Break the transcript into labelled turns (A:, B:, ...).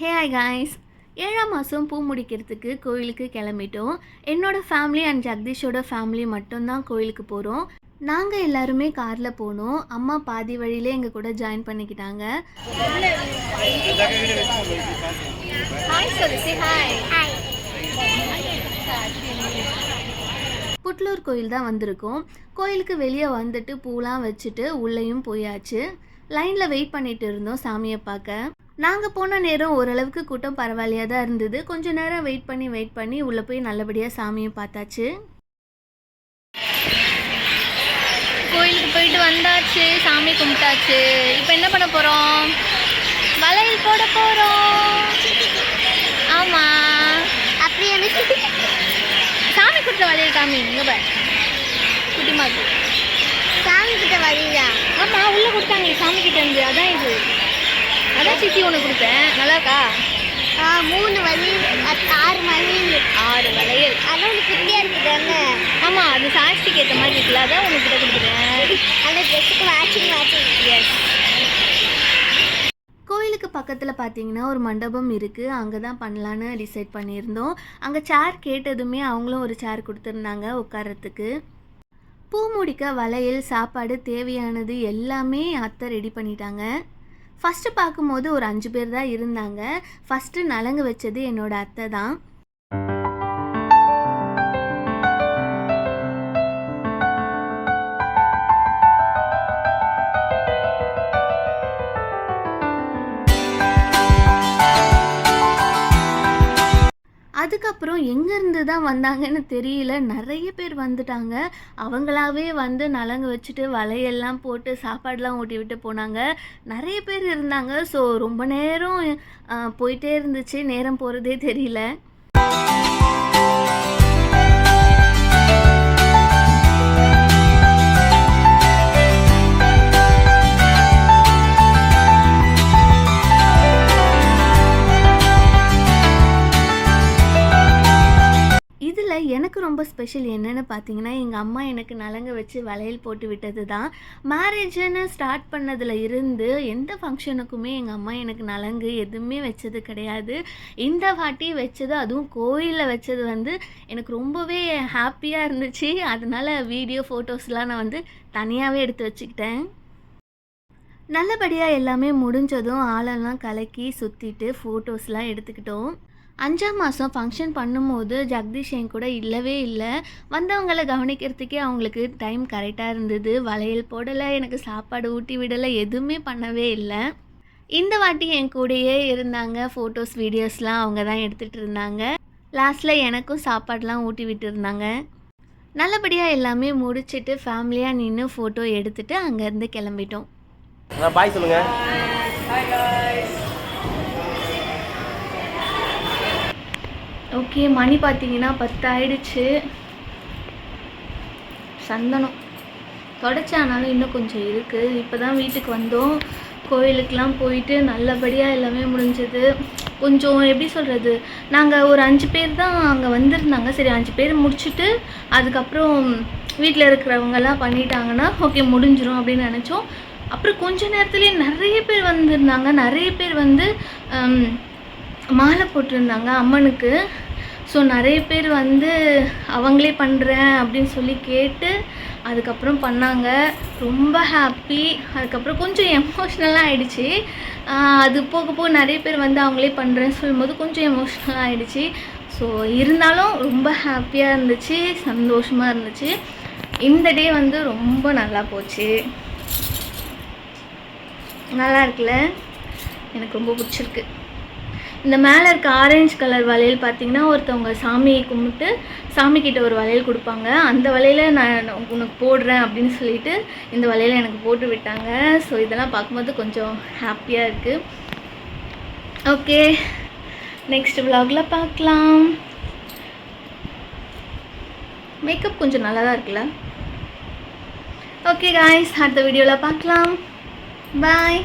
A: Hey hi guys, 7ஆம் மாதம் பூ முடிக்கிறதுக்கு கோயிலுக்கு கிளம்பிட்டோம். என்னோடய ஃபேமிலி அண்ட் ஜெகதீஷோட ஃபேமிலி மட்டும்தான் கோயிலுக்கு போகிறோம். நாங்கள் எல்லாருமே காரில் போனோம். அம்மா பாதி வழியிலே எங்கள் கூட ஜாயின் பண்ணிக்கிட்டாங்க. புட்லூர் கோயில் தான் வந்திருக்கோம். கோயிலுக்கு வெளியே வந்துட்டு பூலாம் வச்சுட்டு உள்ளேயும் போயாச்சு. லைனில் வெயிட் பண்ணிட்டு இருந்தோம் சாமியை பார்க்க. நாங்கள் போன நேரம் ஓரளவுக்கு கூட்டம் பரவாயில்லையாக தான் இருந்தது. கொஞ்சம் நேரம் வெயிட் பண்ணி உள்ளே போய் நல்லபடியாக சாமியை பார்த்தாச்சு. கோயிலுக்கு போயிட்டு வந்தாச்சு, சாமி கும்பிட்டாச்சு. இப்போ என்ன பண்ண போகிறோம்? வளையல் போட போகிறோம். ஆமாம், அப்படியே சாமி கொடுத்த வளையல் காமி. இங்கே பாரு குட்டிமாக்கு சாமி கிட்ட வளையலா? ஆமாம், உள்ளே கொடுத்தாங்க சாமி கிட்ட இருந்து. அதான் இது, அதான் சித்தி ஒன்று கொடுத்தேன். நல்லாக்கா?
B: 3 வளையல், 6 வளையல்.
A: 6 வளையல்.
B: அதான் ஒன்று குட்டியாக இருக்குதாங்க.
A: ஆமாம், அது சாஸ்திக்கு ஏற்ற மாதிரி இருக்குல்ல, அதான் உங்ககிட்ட கொடுத்துருக்கேன்.
B: அந்த ட்ரெஸ்ஸுக்கு மேட்சிங்.
A: எஸ். கோயிலுக்கு பக்கத்தில் பார்த்தீங்கன்னா ஒரு மண்டபம் இருக்குது. அங்கே தான் பண்ணலான்னு டிசைட் பண்ணியிருந்தோம். அங்கே சேர் கேட்டதுமே அவங்களும் ஒரு சேர் கொடுத்துருந்தாங்க உட்காரத்துக்கு. பூ முடிக்க வளையல், சாப்பாடு தேவையானது எல்லாமே அத்தை ரெடி பண்ணிட்டாங்க. ஃபஸ்ட்டு பார்க்கும்போது ஒரு 5 பேர் தான் இருந்தாங்க. ஃபஸ்ட்டு நலங்கு வச்சது என்னோட அத்தை தான். அதுக்கப்புறம் எங்கேருந்து தான் வந்தாங்கன்னு தெரியல, நிறைய பேர் வந்துட்டாங்க. அவங்களாவே வந்து நலங்கு வச்சுட்டு வலையெல்லாம் போட்டு சாப்பாடெலாம் ஊட்டி விட்டு போனாங்க. நிறைய பேர் இருந்தாங்க. ஸோ ரொம்ப நேரம் போயிட்டே இருந்துச்சு, நேரம் போகிறதே தெரியல. எனக்கு ரொம்ப ஸ்பெஷல் என்னென்னு பார்த்தீங்கன்னா, எங்கள் அம்மா எனக்கு நலங்கு வச்சு வளையல் போட்டு விட்டது தான். மேரேஜுன்னு ஸ்டார்ட் பண்ணதில் இருந்து எந்த ஃபங்க்ஷனுக்குமே எங்கள் அம்மா எனக்கு நலங்கு எதுவுமே வச்சது கிடையாது. இந்த வாட்டி வச்சது, அதுவும் கோயிலில் வச்சது வந்து எனக்கு ரொம்பவே ஹாப்பியாக இருந்துச்சு. அதனால் வீடியோ ஃபோட்டோஸ்லாம் நான் வந்து தனியாகவே எடுத்து வச்சுக்கிட்டேன். நல்லபடியாக எல்லாமே முடிஞ்சதும் ஆளெல்லாம் கலக்கி சுற்றிட்டு ஃபோட்டோஸ்லாம் எடுத்துக்கிட்டோம். 5ஆம் மாதம் ஃபங்க்ஷன் பண்ணும்போது ஜெகதீஷ் என் கூட இல்லவே இல்லை. வந்தவங்களை கவனிக்கிறதுக்கே அவங்களுக்கு டைம் கரெக்டாக இருந்தது. வளையல் போடலை, எனக்கு சாப்பாடு ஊட்டி விடலை, எதுவுமே பண்ணவே இல்லை. இந்த வாட்டி என் கூடயே இருந்தாங்க. ஃபோட்டோஸ் வீடியோஸ்லாம் அவங்க தான் எடுத்துகிட்டு இருந்தாங்க. லாஸ்ட்டில் எனக்கும் சாப்பாடெலாம் ஊட்டி விட்டுருந்தாங்க. நல்லபடியாக எல்லாமே முடிச்சுட்டு ஃபேமிலியாக நின்று ஃபோட்டோ எடுத்துகிட்டு அங்கேருந்து கிளம்பிட்டோம்.
C: பாய் சொல்லுங்கள்.
A: ஓகே, மணி பார்த்தீங்கன்னா 10 ஆயிடுச்சு. சந்தனம் தொடச்சானாலும் இன்னும் கொஞ்சம் இருக்குது. இப்போ தான் வீட்டுக்கு வந்தோம். கோயிலுக்கெலாம் போயிட்டு நல்லபடியாக எல்லாமே முடிஞ்சது. கொஞ்சம் எப்படி சொல்கிறது, நாங்கள் ஒரு 5 பேர் தான் அங்கே வந்திருந்தாங்க. சரி, 5 பேர் முடிச்சுட்டு அதுக்கப்புறம் வீட்டில் இருக்கிறவங்கெல்லாம் பண்ணிட்டாங்கன்னா ஓகே முடிஞ்சிடும் அப்படின்னு நினச்சோம். அப்புறம் கொஞ்ச நேரத்துலேயே நிறைய பேர் வந்திருந்தாங்க. நிறைய பேர் வந்து மாலை போட்டிருந்தாங்க அம்மனுக்கு. ஸோ நிறைய பேர் வந்து அவங்களே பண்ணுறேன் அப்படின்னு சொல்லி கேட்டு அதுக்கப்புறம் பண்ணாங்க. ரொம்ப ஹாப்பி. அதுக்கப்புறம் கொஞ்சம் எமோஷ்னலாக ஆகிடுச்சு. அது போக போக நிறைய பேர் வந்து அவங்களே பண்ணுறேன்னு சொல்லும்போது கொஞ்சம் எமோஷ்னலாக ஆகிடுச்சு. ஸோ இருந்தாலும் ரொம்ப ஹாப்பியாக இருந்துச்சு, சந்தோஷமாக இருந்துச்சு. இந்த டே வந்து ரொம்ப நல்லா போச்சு. நல்லா இருக்குல்ல? எனக்கு ரொம்ப பிடிச்சிருக்கு. இந்த மேலே இருக்க ஆரஞ்சு கலர் வளையல் பார்த்திங்கன்னா, ஒருத்தவங்க சாமியை கும்பிட்டு சாமிக்கிட்ட ஒரு வளையல் கொடுப்பாங்க. அந்த வளையலை நான் உனக்கு போடுறேன் அப்படின்னு சொல்லிட்டு இந்த வளையலை எனக்கு போட்டு விட்டாங்க. ஸோ இதெல்லாம் பார்க்கும்போது கொஞ்சம் ஹாப்பியாக இருக்குது. ஓகே, நெக்ஸ்ட் vlogல பார்க்கலாம். மேக்கப் கொஞ்சம் நல்லா தான் இருக்குல்ல? ஓகே காய்ஸ், அடுத்த வீடியோவில் பார்க்கலாம். பாய்.